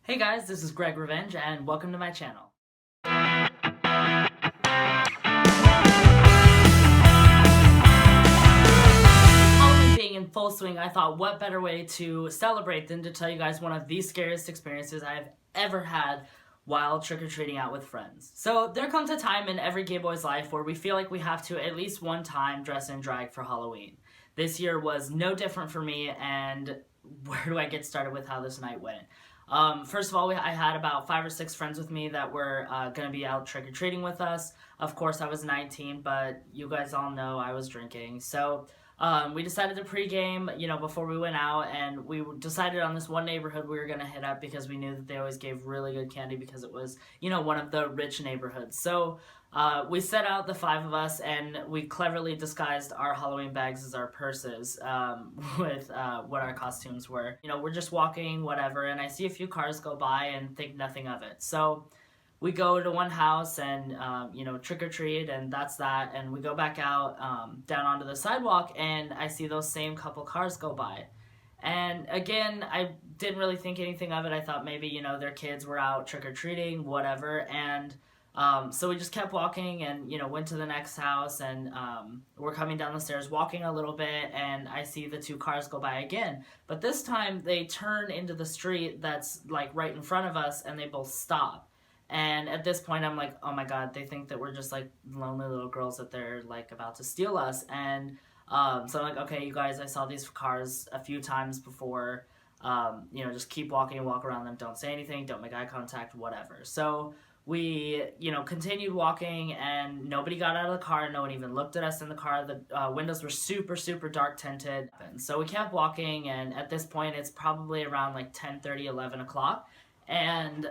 Hey guys, this is Greg Revenge and welcome to my channel. Halloween being in full swing, I thought what better way to celebrate than to tell you guys one of the scariest experiences I've ever had while trick-or-treating out with friends. So there comes a time in every gay boy's life where we feel like we have to at least one time dress in drag for Halloween. This year was no different for me, and where do I get started with how this night went? First of all, I had about 5 or 6 friends with me that were going to be out trick-or-treating with us. Of course, I was 19, but you guys all know I was drinking. So we decided to pregame, before we went out, and we decided on this one neighborhood we were going to hit up because we knew that they always gave really good candy because it was, one of the rich neighborhoods. So we set out, the 5 of us, and we cleverly disguised our Halloween bags as our purses with what our costumes were. We're just walking, whatever, and I see a few cars go by and think nothing of it. So we go to one house and, trick-or-treat, and that's that. And we go back out down onto the sidewalk, and I see those same couple cars go by. And again, I didn't really think anything of it. I thought maybe, their kids were out trick-or-treating, whatever. And so we just kept walking and, went to the next house, and we're coming down the stairs, walking a little bit, and I see the 2 cars go by again. But this time they turn into the street that's like right in front of us, and they both stop. And at this point I'm like, oh my god, they think that we're just like lonely little girls that they're like about to steal us. And so I'm like, okay, you guys, I saw these cars a few times before. Just keep walking, walk around them, don't say anything, don't make eye contact, whatever. So we, continued walking, and nobody got out of the car. No one even looked at us in the car. The windows were super, super dark tinted. So we kept walking, and at this point, it's probably around like 10:30, 11 o'clock. And,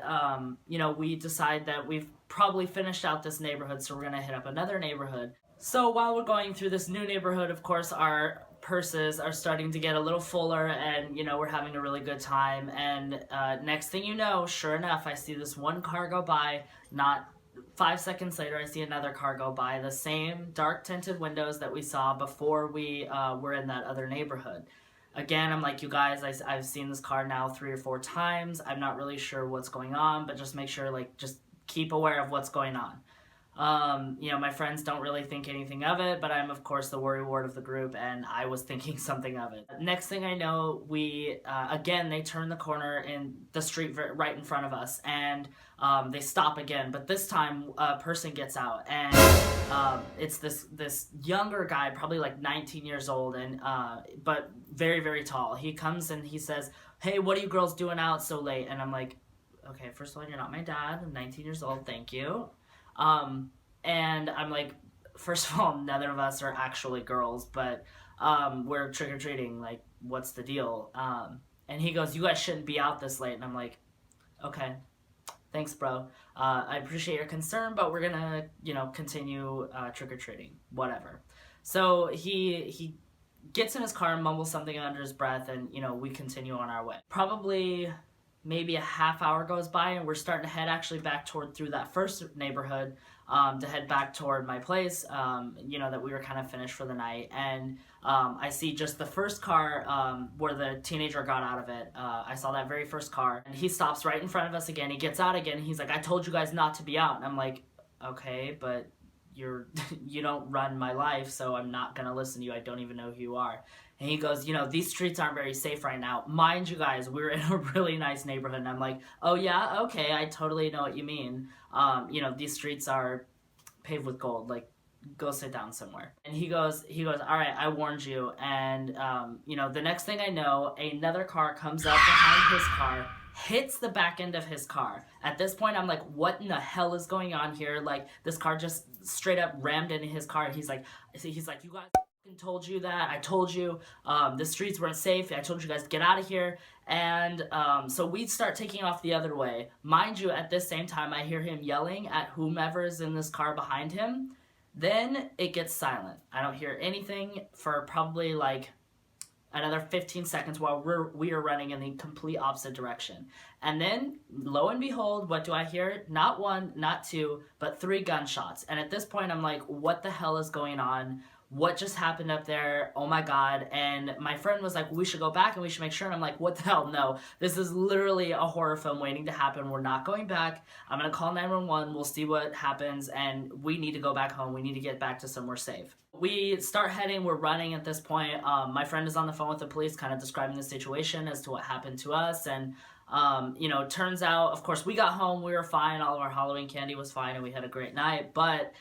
we decide that we've probably finished out this neighborhood, so we're going to hit up another neighborhood. So while we're going through this new neighborhood, of course, our purses are starting to get a little fuller, and we're having a really good time. And next thing you know, sure enough, I see this one car go by. Not 5 seconds later, I see another car go by, the same dark tinted windows that we saw before we were in that other neighborhood. Again, I'm like, you guys, I've seen this car now 3 or 4 times. I'm not really sure what's going on, but just make sure, just keep aware of what's going on. My friends don't really think anything of it, but I'm, of course, the worrywart of the group, and I was thinking something of it. Next thing I know, again, they turn the corner in the street right in front of us, and they stop again, but this time a person gets out, and it's this younger guy, probably like 19 years old, and but very, very tall. He comes and he says, hey, what are you girls doing out so late? And I'm like, okay, first of all, you're not my dad. I'm 19 years old, thank you. And I'm like, first of all, neither of us are actually girls, but we're trick-or-treating, like, what's the deal? And he goes, you guys shouldn't be out this late. And I'm like, okay, thanks, bro. I appreciate your concern, but we're gonna, continue trick-or-treating, whatever. So he gets in his car and mumbles something under his breath, and, we continue on our way. Probably maybe a half hour goes by, and we're starting to head actually back through that first neighborhood to head back toward my place, that we were kind of finished for the night. And I see just the first car where the teenager got out of it. I saw that very first car, and he stops right in front of us again. He gets out again, and he's like, I told you guys not to be out. And I'm like, okay, but you don't run my life, so I'm not gonna listen to you. I don't even know who you are. And he goes, these streets aren't very safe right now. Mind you guys, we're in a really nice neighborhood. And I'm like, oh yeah, okay, I totally know what you mean. These streets are paved with gold, like, go sit down somewhere. And he goes, all right, I warned you. And, the next thing I know, another car comes up behind his car, hits the back end of his car. At this point, I'm like, what in the hell is going on here? Like, this car just straight up rammed into his car. And he's like, you guys told you that. I told you the streets weren't safe. I told you guys to get out of here. And so we start taking off the other way. Mind you, at this same time, I hear him yelling at whomever is in this car behind him. Then it gets silent. I don't hear anything for probably like another 15 seconds while we are running in the complete opposite direction. And then, lo and behold, what do I hear? Not 1, not 2, but 3 gunshots. And at this point, I'm like, what the hell is going on? what just happened up there? Oh my god. And my friend was like, we should go back and we should make sure. And I'm like, what the hell? No. This is literally a horror film waiting to happen. We're not going back. I'm going to call 911. We'll see what happens. And we need to go back home. We need to get back to somewhere safe. We start heading. We're running at this point. My friend is on the phone with the police, kind of describing the situation as to what happened to us. And turns out, of course, we got home, we were fine, all of our Halloween candy was fine, and we had a great night, but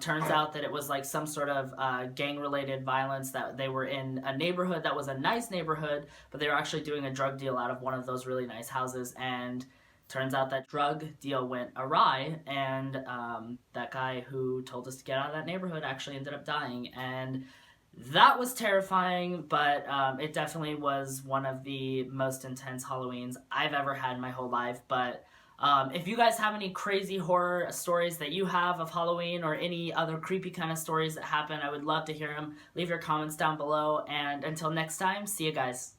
turns out that it was like some sort of gang-related violence, that they were in a neighborhood that was a nice neighborhood, but they were actually doing a drug deal out of one of those really nice houses, and turns out that drug deal went awry, and that guy who told us to get out of that neighborhood actually ended up dying, and that was terrifying, but it definitely was one of the most intense Halloweens I've ever had in my whole life. But if you guys have any crazy horror stories that you have of Halloween, or any other creepy kind of stories that happen, I would love to hear them. Leave your comments down below, and until next time, see you guys.